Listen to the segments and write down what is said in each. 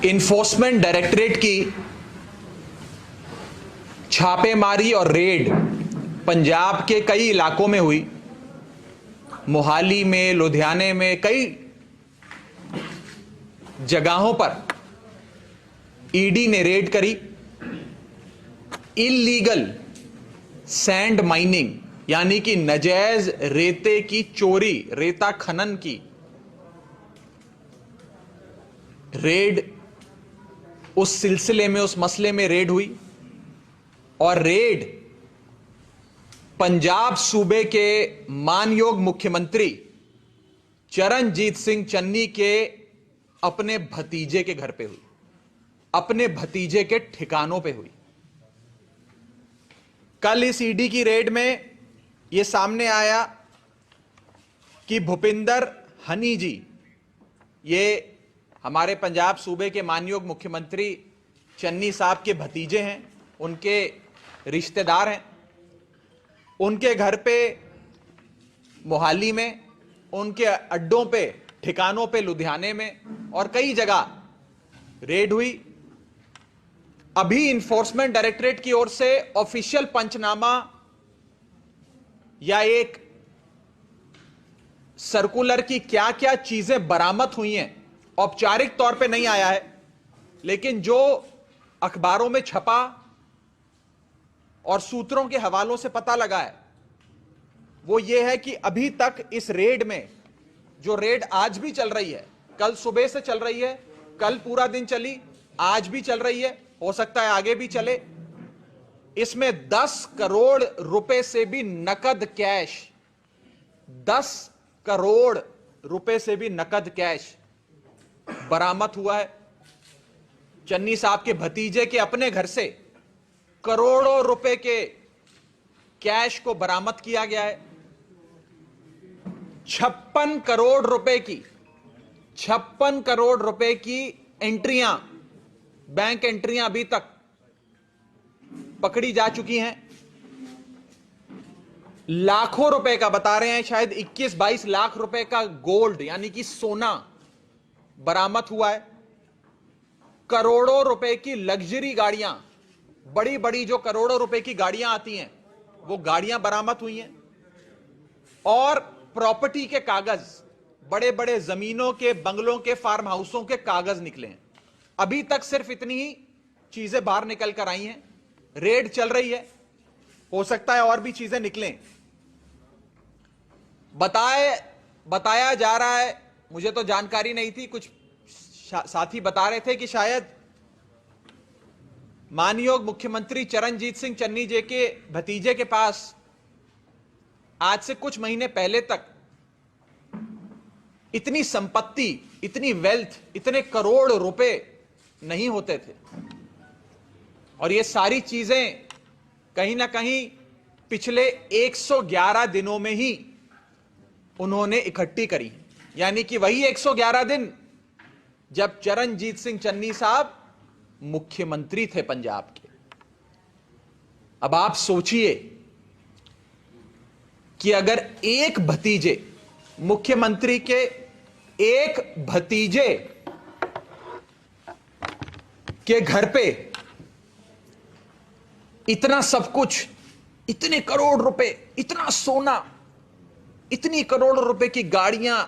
Enforcement directorate की छापेमारी और रेड पंजाब के कई इलाकों में हुई। मोहाली में, लुधियाने में, कई जगहों पर ईडी ने रेड करी। इल्लीगल सैंड माइनिंग यानी कि नाजायज रेते की चोरी, रेता खनन की रेड, उस सिलसिले में, उस मसले में रेड हुई। और रेड पंजाब सूबे के मानयोग मुख्यमंत्री चरणजीत सिंह चन्नी के अपने भतीजे के घर पे हुई, अपने भतीजे के ठिकानों पे हुई। कल इस ईडी की रेड में यह सामने आया कि भूपिंदर हनी जी, ये हमारे पंजाब सूबे के मानयोग मुख्यमंत्री चन्नी साहब के भतीजे हैं, उनके रिश्तेदार हैं। उनके घर पे मोहाली में, उनके अड्डों पे, ठिकानों पे लुधियाने में और कई जगह रेड हुई। अभी इन्फोर्समेंट डायरेक्टरेट की ओर से ऑफिशियल पंचनामा या एक सर्कुलर की क्या क्या चीजें बरामद हुई हैं औपचारिक तौर पे नहीं आया है, लेकिन जो अखबारों में छपा और सूत्रों के हवालों से पता लगा है वो ये है कि अभी तक इस रेड में, जो रेड आज भी चल रही है, कल सुबह से चल रही है, कल पूरा दिन चली, आज भी चल रही है, हो सकता है आगे भी चले, इसमें 10 करोड़ रुपए से भी नकद कैश, 10 करोड़ रुपए से भी नकद कैश बरामद हुआ है। चन्नी साहब के भतीजे के अपने घर से करोड़ों रुपए के कैश को बरामद किया गया है। 56 करोड़ रुपए की, 56 करोड़ रुपए की एंट्रियां, बैंक एंट्रियां अभी तक पकड़ी जा चुकी हैं। लाखों रुपए का, बता रहे हैं शायद 21-22 लाख रुपए का गोल्ड यानी कि सोना बरामद हुआ है। करोड़ों रुपए की लग्जरी गाड़ियां, बड़ी बड़ी जो करोड़ों रुपए की गाड़ियां आती हैं वो गाड़ियां बरामद हुई हैं। और प्रॉपर्टी के कागज, बड़े बड़े जमीनों के, बंगलों के, फार्म हाउसों के कागज निकले हैं। अभी तक सिर्फ इतनी ही चीजें बाहर निकल कर आई हैं। रेड चल रही है, हो सकता है और भी चीजें निकलें। बताया जा रहा है, मुझे तो जानकारी नहीं थी, कुछ साथी बता रहे थे कि शायद मानयोग मुख्यमंत्री चरणजीत सिंह चन्नी जी के भतीजे के पास आज से कुछ महीने पहले तक इतनी संपत्ति, इतनी वेल्थ, इतने करोड़ रुपए नहीं होते थे। और ये सारी चीजें कहीं ना कहीं पिछले 111 दिनों में ही उन्होंने इकट्ठी करी। यानी कि वही 111 दिन जब चरणजीत सिंह चन्नी साहब मुख्यमंत्री थे पंजाब के। अब आप सोचिए कि अगर एक भतीजे, मुख्यमंत्री के एक भतीजे के घर पे इतना सब कुछ, इतने करोड़ रुपए, इतना सोना, इतनी करोड़ रुपए की गाड़ियां,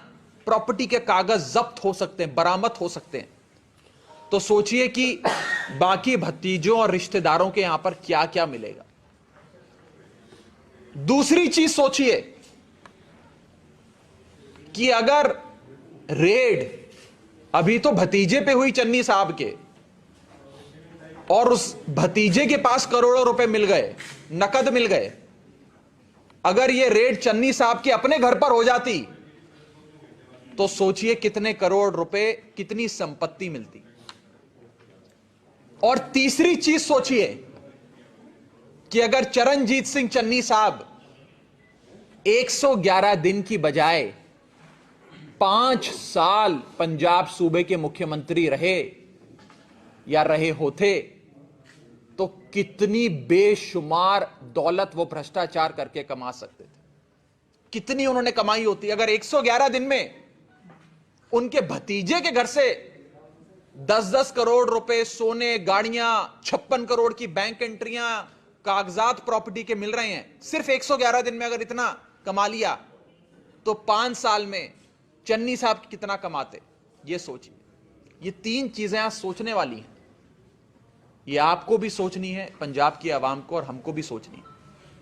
प्रॉपर्टी के कागज जब्त हो सकते हैं, बरामद हो सकते हैं, तो सोचिए कि बाकी भतीजों और रिश्तेदारों के यहां पर क्या क्या मिलेगा। दूसरी चीज सोचिए कि अगर रेड अभी तो भतीजे पे हुई चन्नी साहब के, और उस भतीजे के पास करोड़ों रुपए मिल गए, नकद मिल गए, अगर यह रेड चन्नी साहब के अपने घर पर हो जाती तो सोचिए कितने करोड़ रुपए, कितनी संपत्ति मिलती। और तीसरी चीज सोचिए कि अगर चरणजीत सिंह चन्नी साहब 111 दिन की बजाय 5 साल पंजाब सूबे के मुख्यमंत्री रहे या रहे होते तो कितनी बेशुमार दौलत वो भ्रष्टाचार करके कमा सकते थे, कितनी उन्होंने कमाई होती। अगर 111 दिन में उनके भतीजे के घर से 10-10 करोड़ रुपए सोने, गाड़ियां, 56 करोड़ की बैंक एंट्रियां, कागजात प्रॉपर्टी के मिल रहे हैं। सिर्फ 111 दिन में अगर इतना कमा लिया तो 5 साल में चन्नी साहब कितना कमाते, ये सोचिए। ये 3 चीजें आज सोचने वाली हैं। ये आपको भी सोचनी है, पंजाब की आवाम को, और हमको भी सोचनी है।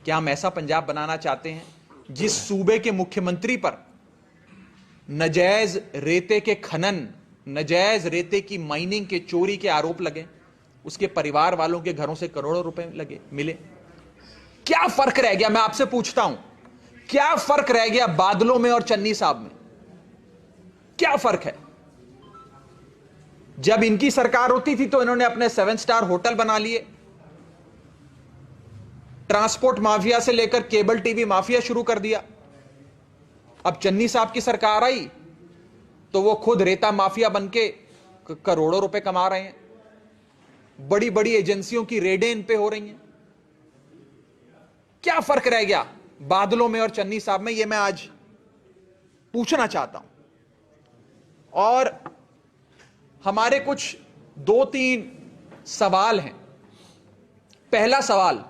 क्या हम ऐसा पंजाब बनाना चाहते हैं जिस सूबे के मुख्यमंत्री पर नजायज रेते के खनन, नजायज रेते की माइनिंग के चोरी के आरोप लगे, उसके परिवार वालों के घरों से करोड़ों रुपए लगे मिले? क्या फर्क रह गया? मैं आपसे पूछता हूं, क्या फर्क रह गया बादलों में और चन्नी साहब में? क्या फर्क है? जब इनकी सरकार होती थी तो इन्होंने अपने 7 स्टार होटल बना लिए, ट्रांसपोर्ट माफिया से लेकर केबल टीवी माफिया शुरू कर दिया। अब चन्नी साहब की सरकार आई तो वो खुद रेता माफिया बनके करोड़ों रुपए कमा रहे हैं। बड़ी बड़ी एजेंसियों की रेडें इन पे हो रही हैं। क्या फर्क रह गया बादलों में और चन्नी साहब में? ये मैं आज पूछना चाहता हूं। और हमारे कुछ 2-3 सवाल हैं। पहला सवाल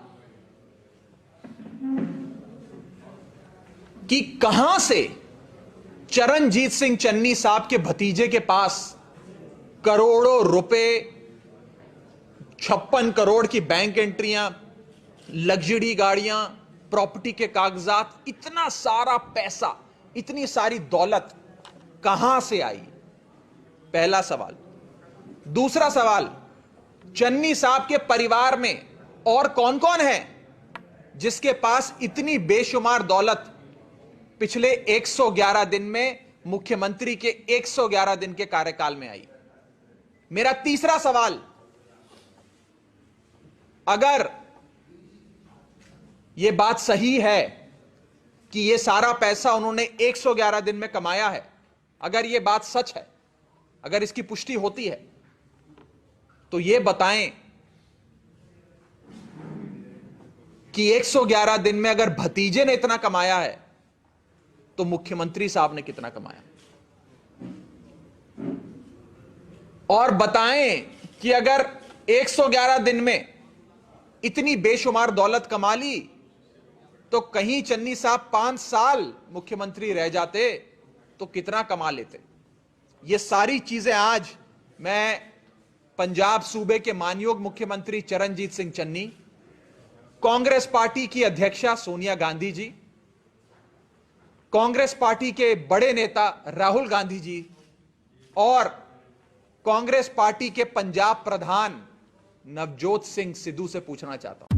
कि कहां से चरणजीत सिंह चन्नी साहब के भतीजे के पास करोड़ों रुपए, 56 करोड़ की बैंक एंट्रियां, लग्जरी गाड़ियां, प्रॉपर्टी के कागजात, इतना सारा पैसा, इतनी सारी दौलत कहां से आई? पहला सवाल। दूसरा सवाल, चन्नी साहब के परिवार में और कौन कौन है जिसके पास इतनी बेशुमार दौलत पिछले 111 दिन में, मुख्यमंत्री के 111 दिन के कार्यकाल में आई? मेरा तीसरा सवाल, अगर यह बात सही है कि यह सारा पैसा उन्होंने 111 दिन में कमाया है, अगर यह बात सच है, अगर इसकी पुष्टि होती है, तो यह बताएं कि 111 दिन में अगर भतीजे ने इतना कमाया है तो मुख्यमंत्री साहब ने कितना कमाया? और बताएं कि अगर 111 दिन में इतनी बेशुमार दौलत कमा ली तो कहीं चन्नी साहब 5 साल मुख्यमंत्री रह जाते तो कितना कमा लेते? ये सारी चीजें आज मैं पंजाब सूबे के मानयोग मुख्यमंत्री चरणजीत सिंह चन्नी, कांग्रेस पार्टी की अध्यक्षा सोनिया गांधी जी, कांग्रेस पार्टी के बड़े नेता राहुल गांधी जी और कांग्रेस पार्टी के पंजाब प्रधान नवजोत सिंह सिद्धू से पूछना चाहता हूं।